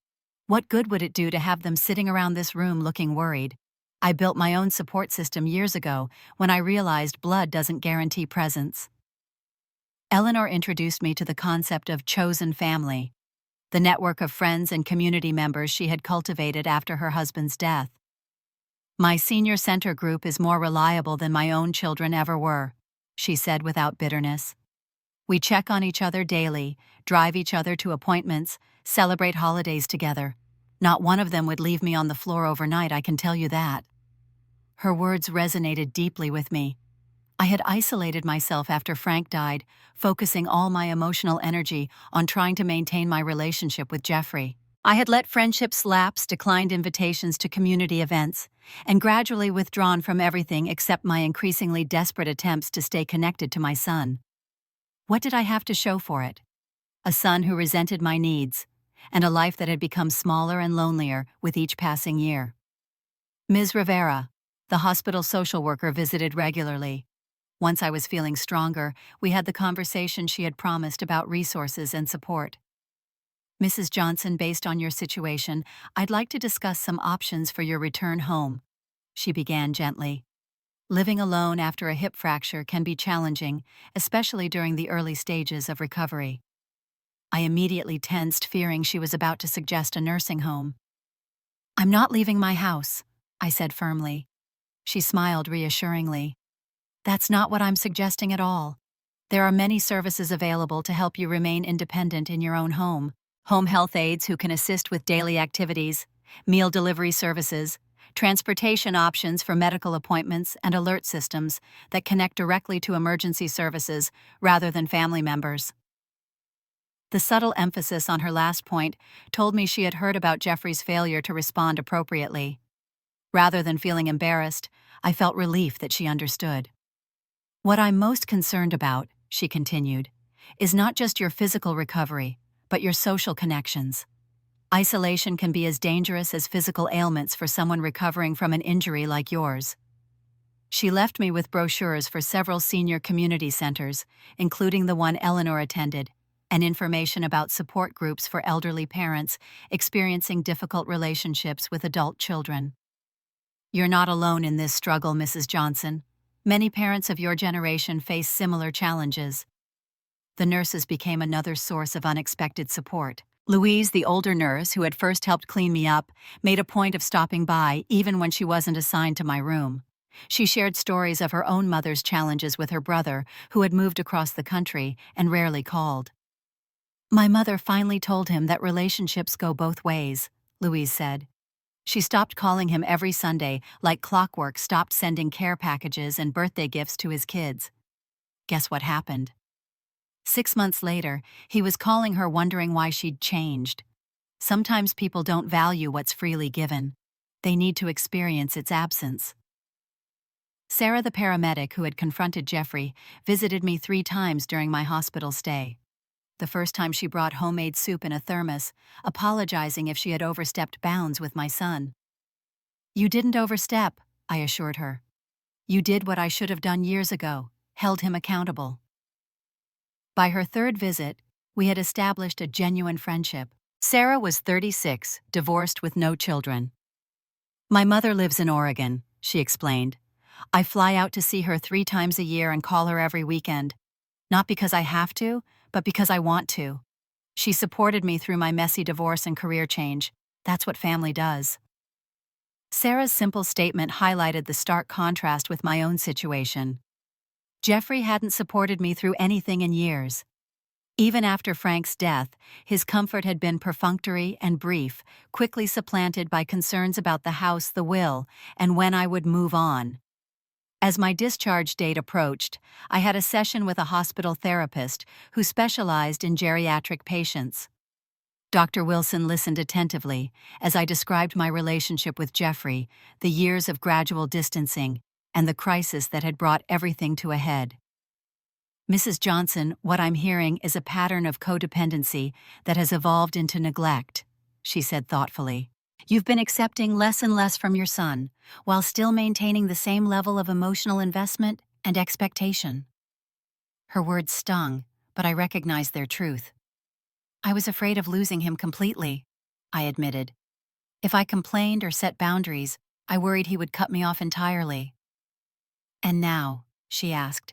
What good would it do to have them sitting around this room looking worried? I built my own support system years ago when I realized blood doesn't guarantee presence." Eleanor introduced me to the concept of chosen family, the network of friends and community members she had cultivated after her husband's death. "My senior center group is more reliable than my own children ever were," she said without bitterness. "We check on each other daily, drive each other to appointments, celebrate holidays together. Not one of them would leave me on the floor overnight, I can tell you that." Her words resonated deeply with me. I had isolated myself after Frank died, focusing all my emotional energy on trying to maintain my relationship with Jeffrey. I had let friendships lapse, declined invitations to community events, and gradually withdrawn from everything except my increasingly desperate attempts to stay connected to my son. What did I have to show for it? A son who resented my needs, and a life that had become smaller and lonelier with each passing year. Ms. Rivera, the hospital social worker, visited regularly. Once I was feeling stronger, we had the conversation she had promised about resources and support. "Mrs. Johnson, based on your situation, I'd like to discuss some options for your return home," she began gently. "Living alone after a hip fracture can be challenging, especially during the early stages of recovery." I immediately tensed, fearing she was about to suggest a nursing home. "I'm not leaving my house," I said firmly. She smiled reassuringly. "That's not what I'm suggesting at all. There are many services available to help you remain independent in your own home. Home health aides who can assist with daily activities, meal delivery services, transportation options for medical appointments, and alert systems that connect directly to emergency services rather than family members." The subtle emphasis on her last point told me she had heard about Jeffrey's failure to respond appropriately. Rather than feeling embarrassed, I felt relief that she understood. "What I'm most concerned about," she continued, "is not just your physical recovery, but your social connections. Isolation can be as dangerous as physical ailments for someone recovering from an injury like yours." She left me with brochures for several senior community centers, including the one Eleanor attended, and information about support groups for elderly parents experiencing difficult relationships with adult children. You're not alone in this struggle, Mrs. Johnson. Many parents of your generation face similar challenges. The nurses became another source of unexpected support. Louise, the older nurse who had first helped clean me up, made a point of stopping by even when she wasn't assigned to my room. She shared stories of her own mother's challenges with her brother, who had moved across the country and rarely called. My mother finally told him that relationships go both ways, Louise said. She stopped calling him every Sunday, like clockwork stopped sending care packages and birthday gifts to his kids. Guess what happened? 6 months later, he was calling her wondering why she'd changed. Sometimes people don't value what's freely given. They need to experience its absence. Sarah, the paramedic who had confronted Jeffrey, visited me 3 times during my hospital stay. The first time she brought homemade soup in a thermos, apologizing if she had overstepped bounds with my son. "You didn't overstep," I assured her. "You did what I should have done years ago, held him accountable." By her 3rd visit, we had established a genuine friendship. Sarah was 36, divorced with no children. "My mother lives in Oregon," she explained. "I fly out to see her 3 times a year and call her every weekend. Not because I have to, but because I want to. She supported me through my messy divorce and career change. That's what family does." Sarah's simple statement highlighted the stark contrast with my own situation. Jeffrey hadn't supported me through anything in years. Even after Frank's death, his comfort had been perfunctory and brief, quickly supplanted by concerns about the house, the will, and when I would move on. As my discharge date approached, I had a session with a hospital therapist who specialized in geriatric patients. Dr. Wilson listened attentively as I described my relationship with Jeffrey, the years of gradual distancing, and the crisis that had brought everything to a head. "Mrs. Johnson, what I'm hearing is a pattern of codependency that has evolved into neglect," she said thoughtfully. "You've been accepting less and less from your son, while still maintaining the same level of emotional investment and expectation." Her words stung, but I recognized their truth. "I was afraid of losing him completely," I admitted. "If I complained or set boundaries, I worried he would cut me off entirely." "And now," she asked,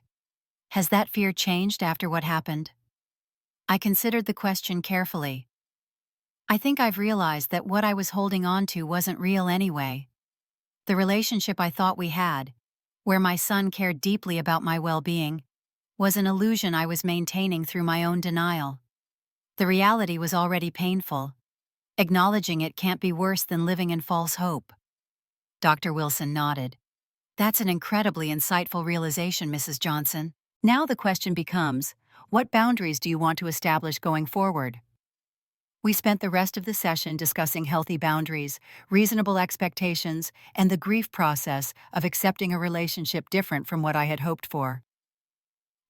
"has that fear changed after what happened?" I considered the question carefully. I think I've realized that what I was holding on to wasn't real anyway. The relationship I thought we had, where my son cared deeply about my well-being, was an illusion I was maintaining through my own denial. The reality was already painful. Acknowledging it can't be worse than living in false hope. Dr. Wilson nodded. "That's an incredibly insightful realization, Mrs. Johnson. Now the question becomes, what boundaries do you want to establish going forward?" We spent the rest of the session discussing healthy boundaries, reasonable expectations, and the grief process of accepting a relationship different from what I had hoped for.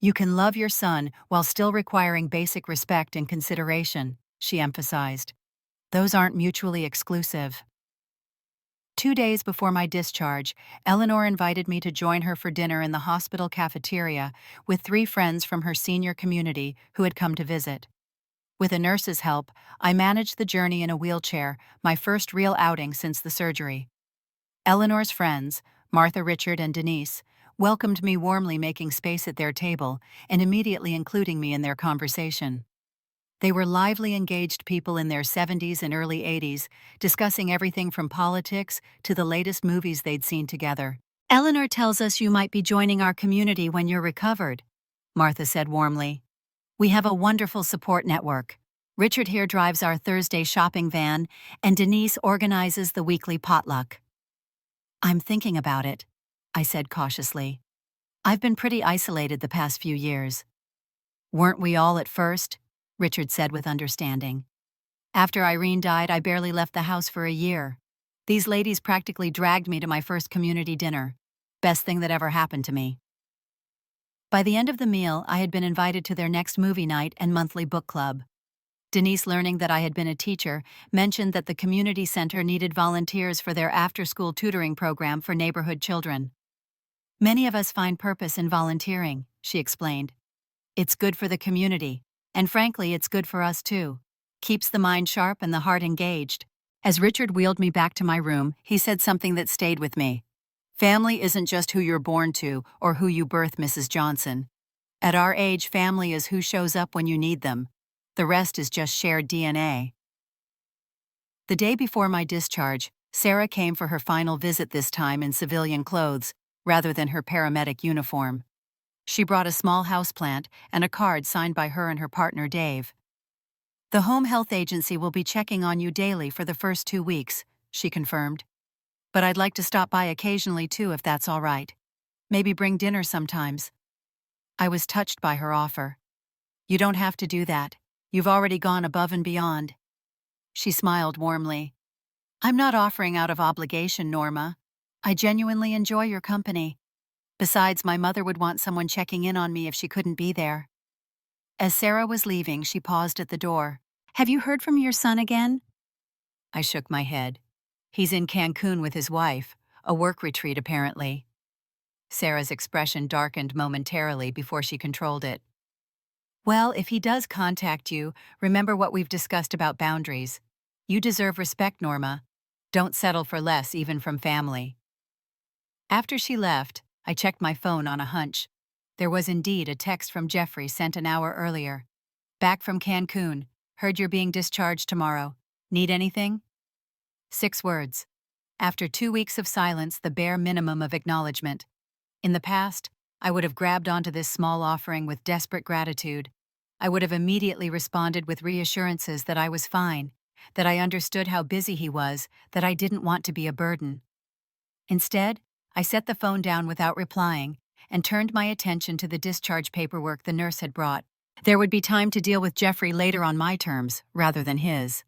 "You can love your son while still requiring basic respect and consideration," she emphasized. "Those aren't mutually exclusive." 2 days before my discharge, Eleanor invited me to join her for dinner in the hospital cafeteria with 3 friends from her senior community who had come to visit. With a nurse's help, I managed the journey in a wheelchair, my first real outing since the surgery. Eleanor's friends, Martha, Richard, and Denise, welcomed me warmly, making space at their table and immediately including me in their conversation. They were lively, engaged people in their 70s and early 80s, discussing everything from politics to the latest movies they'd seen together. "Eleanor tells us you might be joining our community when you're recovered," Martha said warmly. "We have a wonderful support network. Richard here drives our Thursday shopping van, and Denise organizes the weekly potluck." "I'm thinking about it," I said cautiously. "I've been pretty isolated the past few years." "Weren't we all at first?" Richard said with understanding. "After Irene died, I barely left the house for a year. These ladies practically dragged me to my first community dinner. Best thing that ever happened to me." By the end of the meal, I had been invited to their next movie night and monthly book club. Denise, learning that I had been a teacher, mentioned that the community center needed volunteers for their after-school tutoring program for neighborhood children. "Many of us find purpose in volunteering," she explained. "It's good for the community, And frankly, it's good for us too. Keeps the mind sharp and the heart engaged. As Richard wheeled me back to my room, he said something that stayed with me. Family isn't just who you're born to or who you birth, Mrs. Johnson. At our age, family is who shows up when you need them. The rest is just shared DNA. The day before my discharge, Sarah came for her final visit, this time in civilian clothes, rather than her paramedic uniform. She brought a small houseplant and a card signed by her and her partner, Dave. "The home health agency will be checking on you daily for the first 2 weeks," she confirmed. "But I'd like to stop by occasionally too, if that's all right. Maybe bring dinner sometimes." I was touched by her offer. "You don't have to do that. You've already gone above and beyond." She smiled warmly. "I'm not offering out of obligation, Norma. I genuinely enjoy your company. Besides, my mother would want someone checking in on me if she couldn't be there." As Sarah was leaving, she paused at the door. "Have you heard from your son again?" I shook my head. "He's in Cancun with his wife, a work retreat apparently." Sarah's expression darkened momentarily before she controlled it. "Well, if he does contact you, remember what we've discussed about boundaries. You deserve respect, Norma. Don't settle for less, even from family." After she left, I checked my phone on a hunch. There was indeed a text from Jeffrey sent an hour earlier. "Back from Cancun. Heard you're being discharged tomorrow. Need anything?" 6 words. After 2 weeks of silence, the bare minimum of acknowledgement. In the past, I would have grabbed onto this small offering with desperate gratitude. I would have immediately responded with reassurances that I was fine, that I understood how busy he was, that I didn't want to be a burden. Instead, I set the phone down without replying and turned my attention to the discharge paperwork the nurse had brought. There would be time to deal with Jeffrey later on my terms, rather than his.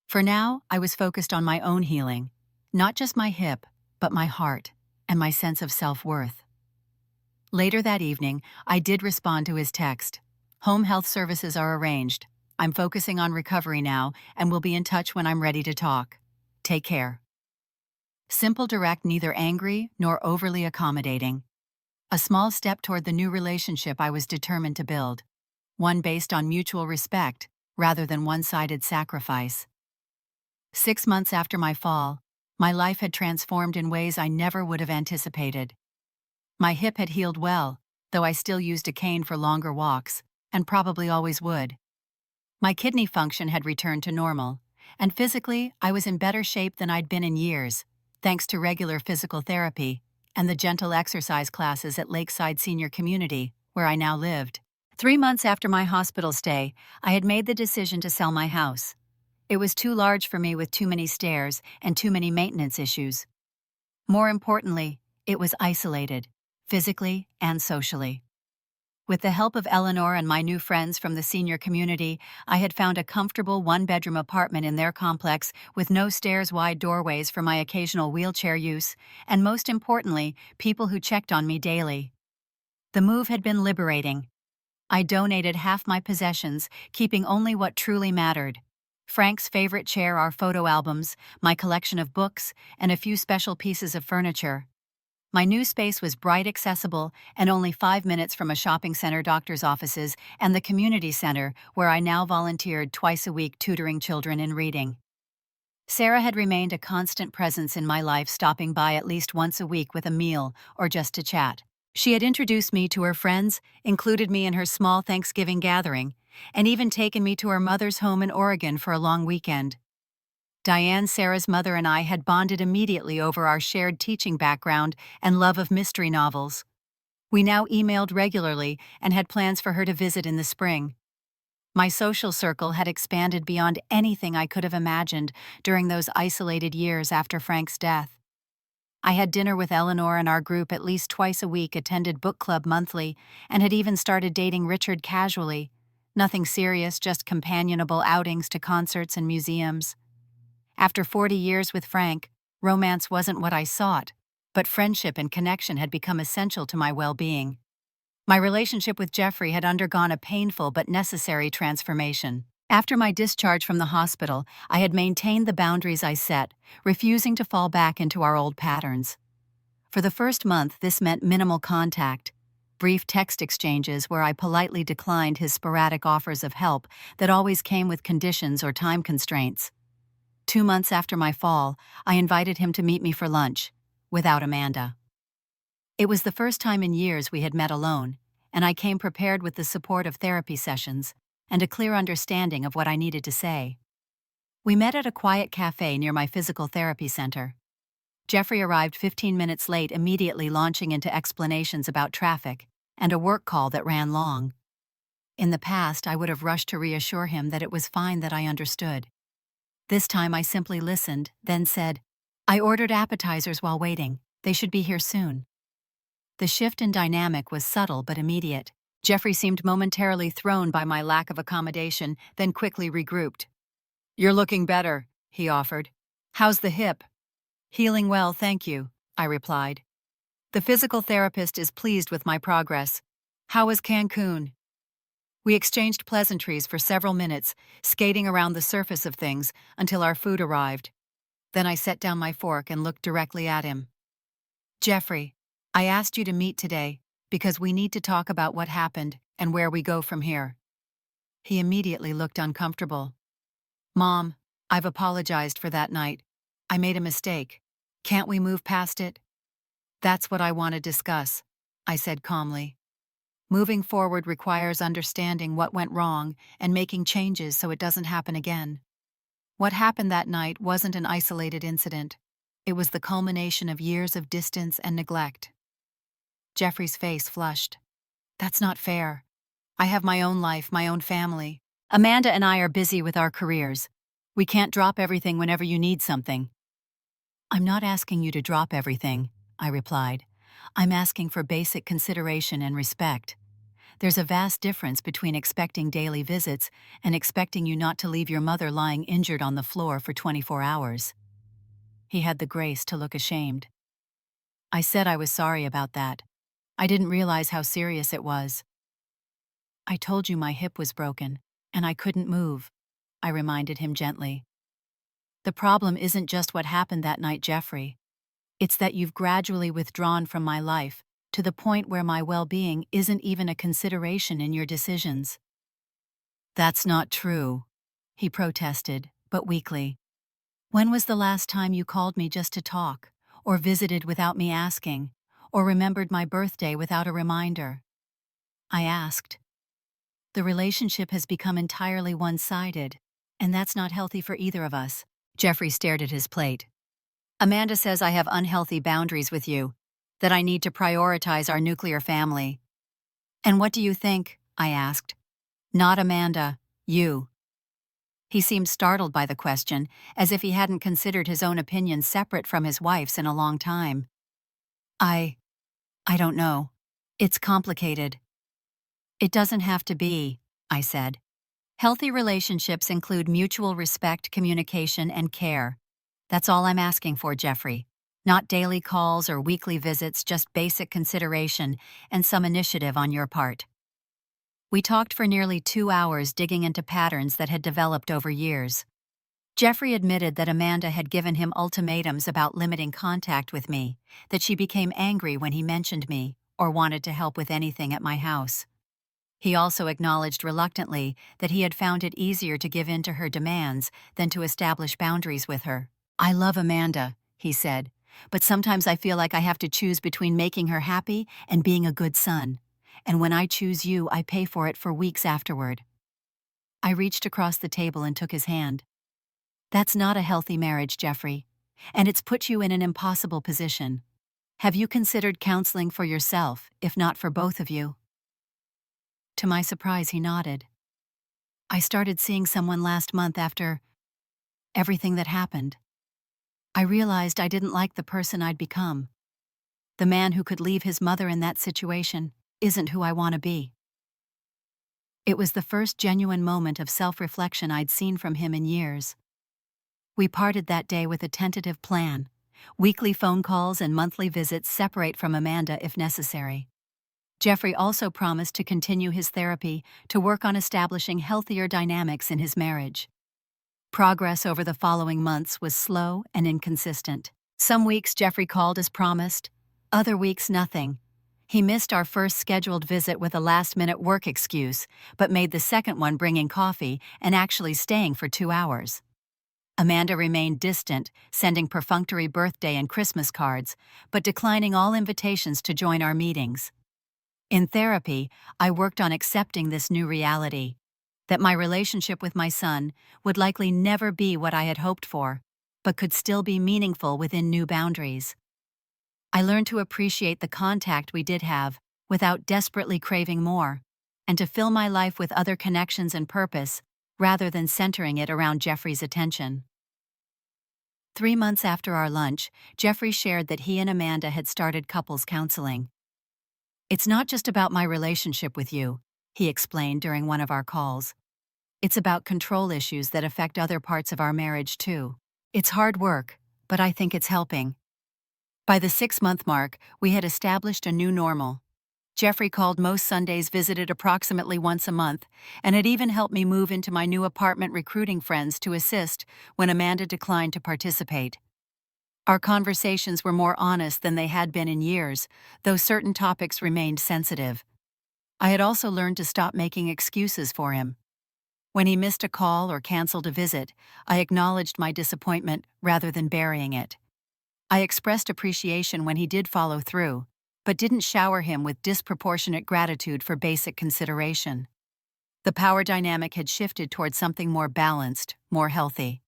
For now, I was focused on my own healing, not just my hip, but my heart and my sense of self-worth. Later that evening, I did respond to his text. "Home health services are arranged. I'm focusing on recovery now and will be in touch when I'm ready to talk. Take care." Simple, direct, neither angry nor overly accommodating. A small step toward the new relationship I was determined to build. One based on mutual respect rather than one-sided sacrifice. 6 months after my fall, my life had transformed in ways I never would have anticipated. My hip had healed well, though I still used a cane for longer walks, and probably always would. My kidney function had returned to normal, and physically I was in better shape than I'd been in years, thanks to regular physical therapy and the gentle exercise classes at Lakeside Senior Community, where I now lived. 3 months after my hospital stay, I had made the decision to sell my house. It was too large for me with too many stairs and too many maintenance issues. More importantly, it was isolated, physically and socially. With the help of Eleanor and my new friends from the senior community, I had found a comfortable one-bedroom apartment in their complex with no stairs-wide doorways for my occasional wheelchair use, and most importantly, people who checked on me daily. The move had been liberating. I donated half my possessions, keeping only what truly mattered. Frank's favorite chair, our photo albums, my collection of books, and a few special pieces of furniture. My new space was bright, accessible, and only 5 minutes from a shopping center, doctor's offices, and the community center, where I now volunteered twice a week tutoring children in reading. Sarah had remained a constant presence in my life, stopping by at least once a week with a meal or just to chat. She had introduced me to her friends, included me in her small Thanksgiving gathering, and even taken me to her mother's home in Oregon for a long weekend. Diane, Sarah's mother, and I had bonded immediately over our shared teaching background and love of mystery novels. We now emailed regularly and had plans for her to visit in the spring. My social circle had expanded beyond anything I could have imagined during those isolated years after Frank's death. I had dinner with Eleanor and our group at least twice a week, attended book club monthly, and had even started dating Richard casually. Nothing serious, just companionable outings to concerts and museums. After 40 years with Frank, romance wasn't what I sought, but friendship and connection had become essential to my well-being. My relationship with Jeffrey had undergone a painful but necessary transformation. After my discharge from the hospital, I had maintained the boundaries I set, refusing to fall back into our old patterns. For the first month, this meant minimal contact. brief text exchanges where I politely declined his sporadic offers of help that always came with conditions or time constraints. 2 months after my fall, I invited him to meet me for lunch, without Amanda. It was the first time in years we had met alone, and I came prepared with the support of therapy sessions and a clear understanding of what I needed to say. We met at a quiet cafe near my physical therapy center. Jeffrey arrived 15 minutes late, immediately launching into explanations about traffic and a work call that ran long. In the past, I would have rushed to reassure him that it was fine, that I understood. This time I simply listened, then said, "I ordered appetizers while waiting. They should be here soon." The shift in dynamic was subtle but immediate. Jeffrey seemed momentarily thrown by my lack of accommodation, then quickly regrouped. "You're looking better," he offered. "How's the hip?" "Healing well, thank you," I replied. "The physical therapist is pleased with my progress. How was Cancun?" We exchanged pleasantries for several minutes, skating around the surface of things until our food arrived. Then I set down my fork and looked directly at him. "Jeffrey, I asked you to meet today because we need to talk about what happened and where we go from here." He immediately looked uncomfortable. "Mom, I've apologized for that night. I made a mistake. Can't we move past it?" "That's what I want to discuss," I said calmly. "Moving forward requires understanding what went wrong and making changes so it doesn't happen again. What happened that night wasn't an isolated incident. It was the culmination of years of distance and neglect." Jeffrey's face flushed. "That's not fair. I have my own life, my own family. Amanda and I are busy with our careers. We can't drop everything whenever you need something." "I'm not asking you to drop everything," I replied. "I'm asking for basic consideration and respect. There's a vast difference between expecting daily visits and expecting you not to leave your mother lying injured on the floor for 24 hours. He had the grace to look ashamed. I said I was sorry about that. I didn't realize how serious it was. "I told you my hip was broken, and I couldn't move," I reminded him gently. "The problem isn't just what happened that night, Jeffrey. It's that you've gradually withdrawn from my life to the point where my well-being isn't even a consideration in your decisions." "That's not true," he protested, but weakly. "When was the last time you called me just to talk, or visited without me asking, or remembered my birthday without a reminder?" I asked. "The relationship has become entirely one-sided, and that's not healthy for either of us." Jeffrey stared at his plate. "Amanda says I have unhealthy boundaries with you, that I need to prioritize our nuclear family." "And what do you think?" I asked. "Not Amanda, you." He seemed startled by the question, as if he hadn't considered his own opinion separate from his wife's in a long time. I don't know. It's complicated." "It doesn't have to be," I said. "Healthy relationships include mutual respect, communication, and care. That's all I'm asking for, Jeffrey. Not daily calls or weekly visits, just basic consideration and some initiative on your part." We talked for nearly 2 hours, digging into patterns that had developed over years. Jeffrey admitted that Amanda had given him ultimatums about limiting contact with me, that she became angry when he mentioned me or wanted to help with anything at my house. He also acknowledged reluctantly that he had found it easier to give in to her demands than to establish boundaries with her. "I love Amanda," he said, "but sometimes I feel like I have to choose between making her happy and being a good son. And when I choose you, I pay for it for weeks afterward." I reached across the table and took his hand. "That's not a healthy marriage, Jeffrey, and it's put you in an impossible position. Have you considered counseling for yourself, if not for both of you?" To my surprise, he nodded. "I started seeing someone last month after everything that happened. I realized I didn't like the person I'd become. The man who could leave his mother in that situation isn't who I want to be." It was the first genuine moment of self-reflection I'd seen from him in years. We parted that day with a tentative plan: weekly phone calls and monthly visits separate from Amanda if necessary. Jeffrey also promised to continue his therapy to work on establishing healthier dynamics in his marriage. Progress over the following months was slow and inconsistent. Some weeks Jeffrey called as promised, other weeks nothing. He missed our first scheduled visit with a last-minute work excuse, but made the second one bringing coffee and actually staying for 2 hours. Amanda remained distant, sending perfunctory birthday and Christmas cards, but declining all invitations to join our meetings. In therapy, I worked on accepting this new reality, that my relationship with my son would likely never be what I had hoped for, but could still be meaningful within new boundaries. I learned to appreciate the contact we did have without desperately craving more, and to fill my life with other connections and purpose, rather than centering it around Jeffrey's attention. 3 months after our lunch, Jeffrey shared that he and Amanda had started couples counseling. "It's not just about my relationship with you," he explained during one of our calls. "It's about control issues that affect other parts of our marriage too. It's hard work, but I think it's helping." By the 6-month mark, we had established a new normal. Jeffrey called most Sundays, visited approximately once a month, and had even helped me move into my new apartment, recruiting friends to assist when Amanda declined to participate. Our conversations were more honest than they had been in years, though certain topics remained sensitive. I had also learned to stop making excuses for him. When he missed a call or canceled a visit, I acknowledged my disappointment rather than burying it. I expressed appreciation when he did follow through, but didn't shower him with disproportionate gratitude for basic consideration. The power dynamic had shifted toward something more balanced, more healthy.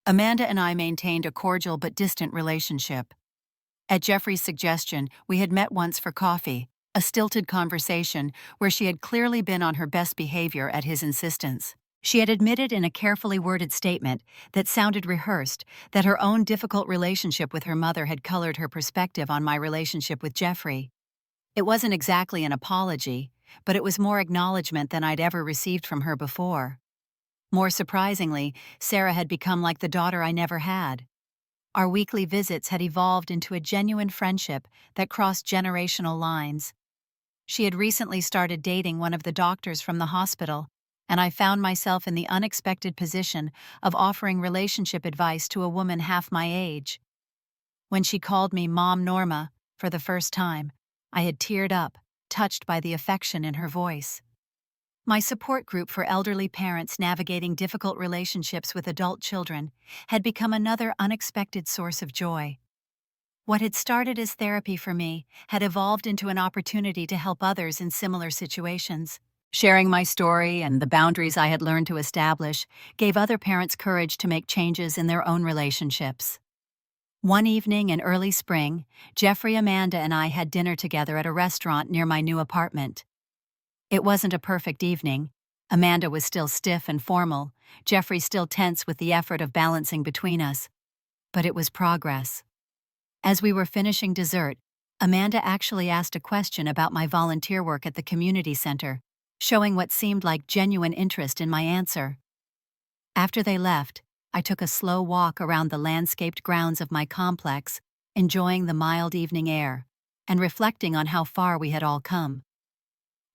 Amanda and I maintained a cordial but distant relationship. At Jeffrey's suggestion, we had met once for coffee, a stilted conversation where she had clearly been on her best behavior at his insistence. She had admitted in a carefully worded statement that sounded rehearsed that her own difficult relationship with her mother had colored her perspective on my relationship with Jeffrey. It wasn't exactly an apology, but it was more acknowledgement than I'd ever received from her before. More surprisingly, Sarah had become like the daughter I never had. Our weekly visits had evolved into a genuine friendship that crossed generational lines. She had recently started dating one of the doctors from the hospital, and I found myself in the unexpected position of offering relationship advice to a woman half my age. When she called me Mom Norma for the first time, I had teared up, touched by the affection in her voice. My support group for elderly parents navigating difficult relationships with adult children had become another unexpected source of joy. What had started as therapy for me had evolved into an opportunity to help others in similar situations. Sharing my story and the boundaries I had learned to establish gave other parents courage to make changes in their own relationships. One evening in early spring, Jeffrey, Amanda, and I had dinner together at a restaurant near my new apartment. It wasn't a perfect evening. Amanda was still stiff and formal, Jeffrey still tense with the effort of balancing between us. But it was progress. As we were finishing dessert, Amanda actually asked a question about my volunteer work at the community center, showing what seemed like genuine interest in my answer. After they left, I took a slow walk around the landscaped grounds of my complex, enjoying the mild evening air, and reflecting on how far we had all come.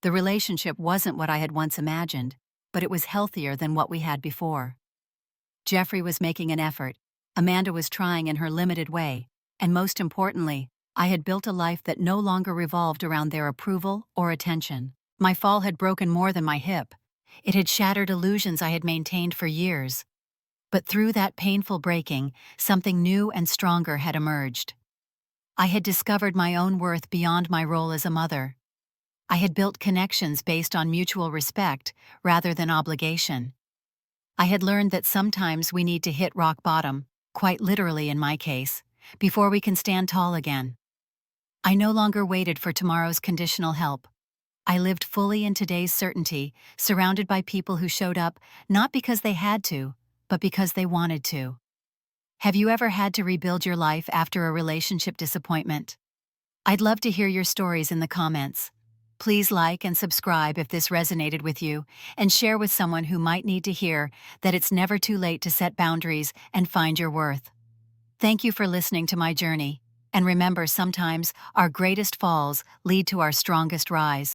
The relationship wasn't what I had once imagined, but it was healthier than what we had before. Jeffrey was making an effort, Amanda was trying in her limited way, and most importantly, I had built a life that no longer revolved around their approval or attention. My fall had broken more than my hip. It had shattered illusions I had maintained for years. But through that painful breaking, something new and stronger had emerged. I had discovered my own worth beyond my role as a mother. I had built connections based on mutual respect rather than obligation. I had learned that sometimes we need to hit rock bottom, quite literally in my case, before we can stand tall again. I no longer waited for tomorrow's conditional help. I lived fully in today's certainty, surrounded by people who showed up not because they had to, but because they wanted to. Have you ever had to rebuild your life after a relationship disappointment? I'd love to hear your stories in the comments. Please like and subscribe if this resonated with you, and share with someone who might need to hear that it's never too late to set boundaries and find your worth. Thank you for listening to my journey, and remember, sometimes our greatest falls lead to our strongest rise.